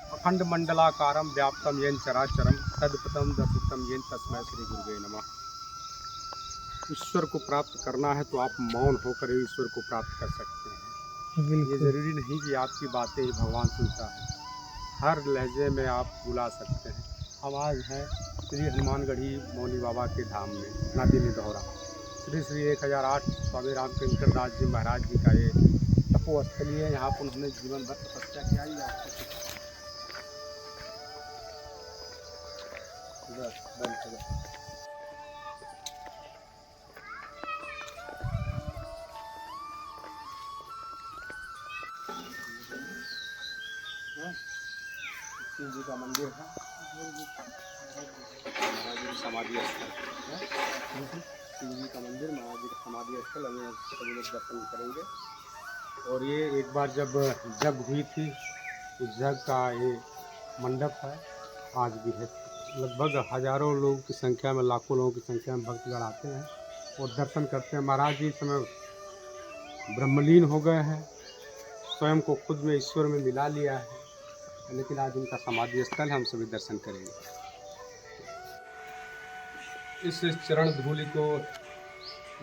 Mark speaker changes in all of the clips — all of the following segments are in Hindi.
Speaker 1: अखंड मंडलाकारं व्याप्तं येन चराचरं तत्पदं दर्शितं येन तस्मै श्री गुरुवे नमः। ईश्वर को प्राप्त करना है तो आप मौन होकर ही ईश्वर को प्राप्त कर सकते हैं। ये ज़रूरी नहीं कि आपकी बातें ही भगवान सुनता है, हर लहजे में आप बुला सकते हैं। हम आज हैं श्री हनुमानगढ़ी मौनी बाबा के धाम में नादी निधौरा। श्री श्री 1008 स्वामी रामकिंकर दास जी महाराज जी का ये तपोस्थली है। यहाँ पर उन्होंने जीवन भर तपस्या किया ही आपको शिव जी का मंदिर है, महाराज जी का समाधि स्थल है। शिव जी का मंदिर, महाराज जी का समाधि स्थल, हमें सभी लोग दर्शन करेंगे। और ये एक बार जब जग हुई थी उस जग का ये मंडप है, आज भी है। लगभग हजारों लोगों की संख्या में, लाखों लोगों की संख्या में भक्तगण आते हैं और दर्शन करते हैं। महाराज जी इस समय ब्रह्मलीन हो गए हैं, स्वयं को खुद में ईश्वर में मिला लिया है, लेकिन आज उनका समाधि स्थल हम सभी दर्शन करेंगे। इस चरण धूलि को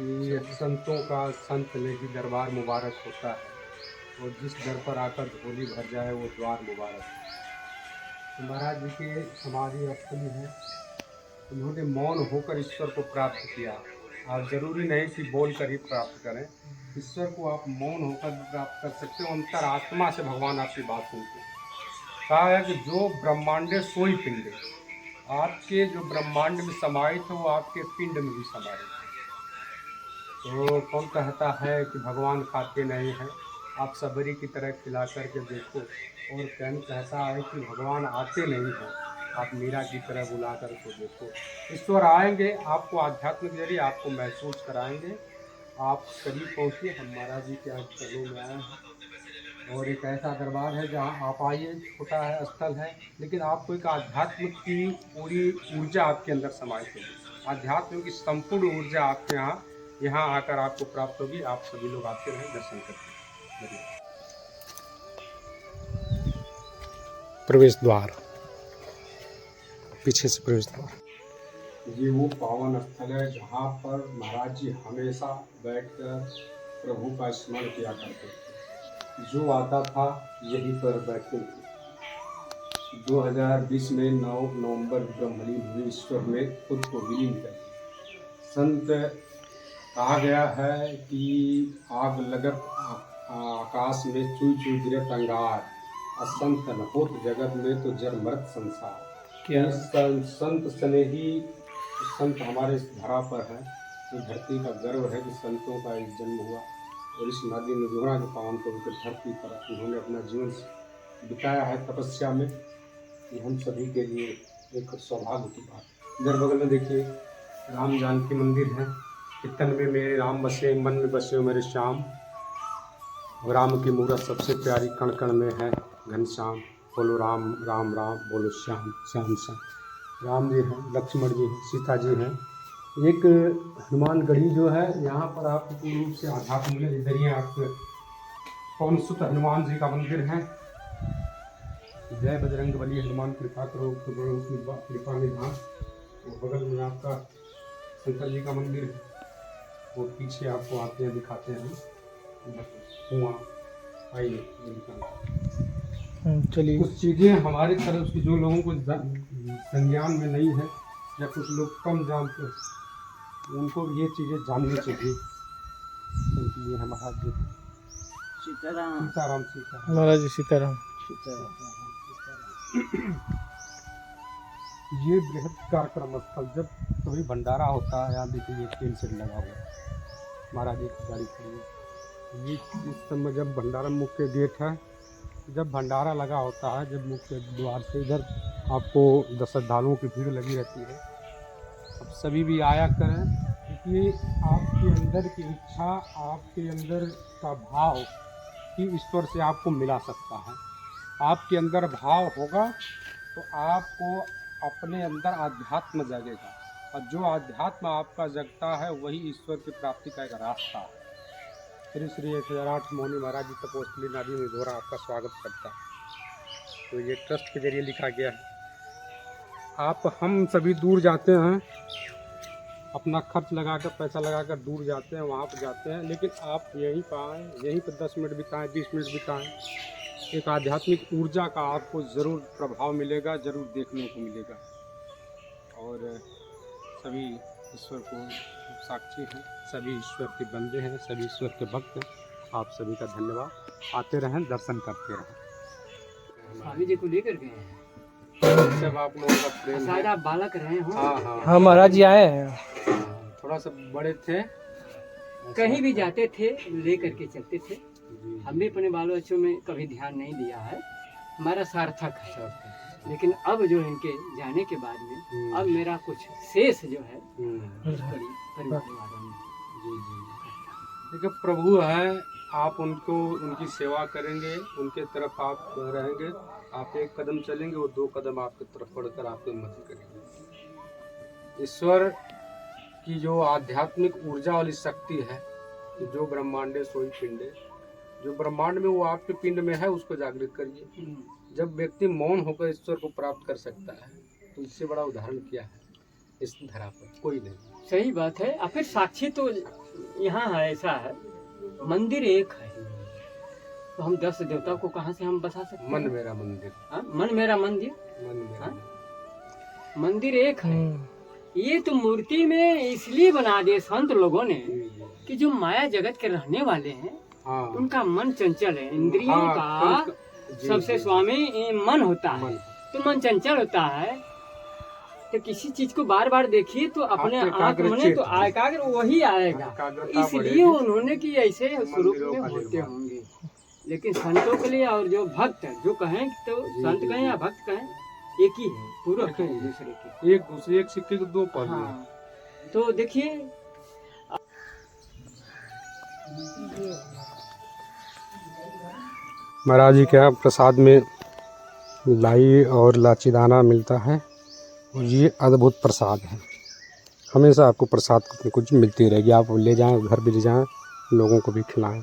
Speaker 1: ये संतों का संत लेगी दरबार मुबारक होता है, और जिस दर पर आकर धूलि भर जाए वो द्वार मुबारक है। तो महाराज जी के समाधि स्थली है, उन्होंने मौन होकर ईश्वर को प्राप्त किया। आप जरूरी नहीं कि बोल कर ही प्राप्त करें, ईश्वर को आप मौन होकर भी प्राप्त कर सकते हो। अंतर आत्मा से भगवान आपकी बात सुनते हैं। कहा है कि जो ब्रह्मांडे सोई पिंडे, आपके जो ब्रह्मांड में समाहित है वो आपके पिंड में भी समाहित है। तो कौन कहता है कि भगवान खाते नहीं हैं, आप सबरी की तरह खिला करके देखो। और कौन कहता है कि भगवान आते नहीं हैं, आप मीरा की तरह बुला कर को देखो। ईश्वर आएंगे, आपको आध्यात्म के जरिए आपको महसूस कराएंगे। आप करीब पहुँचिए, हम महाराज जी के आज चरणों में आए हैं, और एक ऐसा दरबार है जहाँ आप आइए, छोटा है, स्थल है, लेकिन आपको एक आध्यात्म की पूरी ऊर्जा आपके अंदर समाहित होगी। आध्यात्म की संपूर्ण ऊर्जा आपके यहाँ आकर आपको प्राप्त होगी। आप सभी लोग आते रहें, दर्शन करते हैं। प्रवेश द्वार, पीछे से प्रवेश द्वार। ये वो पावन स्थल है जहाँ पर महाराज जी हमेशा बैठकर प्रभु का स्मरण किया करते थे। जो आता था यहीं पर बैठते थे। 2020 में 9 नवंबर ब्रह्मलीन हुए, ईश्वर में खुद को विलीन कर दिया। संत कहा गया है कि आग लगत आकाश में चुई चुई गिरत अंगार, असंत न होत जगत में तो जर मरत संसार। क्या संत स्नेही संत हमारे इस धरा पर है, तो धरती का गर्व है कि संतों का एक जन्म हुआ, और इस नादी निधौरा के पावन पवित्र धरती पर उन्होंने अपना जीवन बिताया है तपस्या में। ये हम सभी के लिए एक सौभाग्य की बात। इधर बगल में देखिए राम जानकी मंदिर है। कीर्तन में मेरे राम बसे, मन में बसे मेरे श्याम। राम की मूरत सबसे प्यारी कण कण में है घनश्याम। बोलो राम राम राम, बोलो श्याम श्याम श्याम। राम जी हैं, लक्ष्मण जी हैं, सीता जी हैं। एक हनुमानगढ़ी जो है, यहाँ पर आपको पूर्ण रूप से आध्यात्म मिले। इधर ही आपके पवन सुत हनुमान जी का मंदिर है। जय बजरंग बली, हनुमान कृपा करो, कृपा निधान। और बगल में आपका शंकर जी का मंदिर है, वो पीछे आपको आते हैं दिखाते हैं। कुआं आइए चलिए। कुछ चीज़ें हमारी तरफ की जो लोगों को संज्ञान में नहीं है, या कुछ लोग कम जानते हैं, उनको ये चीज़ें जाननी चाहिए। ये है महाराज जी सीताराम सीताराम सीताराम,
Speaker 2: महाराज जी सीताराम।
Speaker 1: ये बृहद कार्यक्रम स्थल, जब कभी भंडारा होता है, यहाँ देखिए ये टेन सेट लगा हुआ है, महाराज जी की गाड़ी खड़ी है। ये इस समय जब भंडारा मुख्य गेट है, जब भंडारा लगा होता है, जब मुख्य द्वार से इधर आपको 10 श्रद्धालुओं की भीड़ लगी रहती है। अब सभी भी आया करें, क्योंकि आपके अंदर की इच्छा, आपके अंदर का भाव ही ईश्वर से आपको मिला सकता है। आपके अंदर भाव होगा तो आपको अपने अंदर आध्यात्म जगेगा, और जो आध्यात्म आपका जगता है वही ईश्वर की प्राप्ति का एक रास्ता है। श्री श्री 1008 मौनी महाराज जी तपोस्थली नादी निधौरा आपका स्वागत करता है। तो ये ट्रस्ट के जरिए लिखा गया है। हम सभी दूर जाते हैं, अपना खर्च लगाकर, पैसा लगाकर दूर जाते हैं, वहाँ पर जाते हैं, लेकिन आप यहीं पर आएँ, यहीं पर 10 मिनट बिताएं, 20 मिनट बिताएं, एक आध्यात्मिक ऊर्जा का आपको ज़रूर प्रभाव मिलेगा, ज़रूर देखने को मिलेगा। और सभी ईश्वर को साक्षी हैं, सभी ईश्वर के बंदे हैं, सभी ईश्वर के भक्त हैं। आप सभी का धन्यवाद। आते रहें, दर्शन करते रहें।
Speaker 2: स्वामी जी को लेकर गए हैं,
Speaker 1: सब आप लोगों का प्रेम है।
Speaker 2: शायद आप बालक रहे हो।
Speaker 3: हाँ महाराज जी आए हैं।
Speaker 1: थोड़ा सा बड़े थे,
Speaker 2: कहीं भी जाते थे लेकर के चलते थे।
Speaker 1: जी।
Speaker 2: हम भी अपने बाल बच्चों में कभी ध्यान नहीं दिया है, हमारा सार्थक है। लेकिन अब जो इनके जाने के बाद में अब मेरा कुछ शेष जो है परिवार वालों में।
Speaker 1: जी जी। देखिए प्रभु है, आप उनकी सेवा करेंगे, उनके तरफ आप रहेंगे, आप एक कदम चलेंगे, वो 2 कदम आपकी तरफ बढ़कर आपकी मदद करेंगे। ईश्वर की जो आध्यात्मिक ऊर्जा वाली शक्ति है, कि जो ब्रह्मांडे सोई पिंडे, जो ब्रह्मांड में वो आपके पिंड में है, उसको जागृत करिए। जब व्यक्ति मौन होकर ईश्वर को प्राप्त कर सकता है, तो इससे बड़ा उदाहरण क्या है इस धरा पर? कोई नहीं।
Speaker 2: सही बात है। और फिर साक्षी तो यहाँ है, ऐसा है, मंदिर एक है, तो हम 10 देवता को कहाँ से हम बसा सकते हैं?
Speaker 1: मन मेरा मंदिर।
Speaker 2: मन मेरा मंदिर,
Speaker 1: मन मेरा
Speaker 2: मंदिर एक है। ये तो मूर्ति में इसलिए बना दिए संत लोगों ने कि जो माया जगत के रहने वाले हैं,
Speaker 1: हाँ।
Speaker 2: उनका मन चंचल है। इंद्रियों
Speaker 1: हाँ,
Speaker 2: का सबसे स्वामी मन होता है, तो मन चंचल होता है। तो किसी चीज को बार बार देखिए तो अपने आंख में तो एकाग्र वही आएगा। इसलिए उन्होंने कि ऐसे स्वरूप में होते होंगे। लेकिन संतों के लिए और जो भक्त जो कहें, तो संत कहें या भक्त कहें, एक ही है, पूरक है दूसरे के,
Speaker 1: एक सिक्के के 2 पहलू।
Speaker 2: हाँ। तो देखिए
Speaker 1: महाराज जी के प्रसाद में लाई और लाची दाना मिलता है, और ये अद्भुत प्रसाद है। हमेशा आपको प्रसाद कुछ न कुछ मिलती रहेगी। आप ले जाएं, घर भी ले जाएं, लोगों को भी खिलाएं।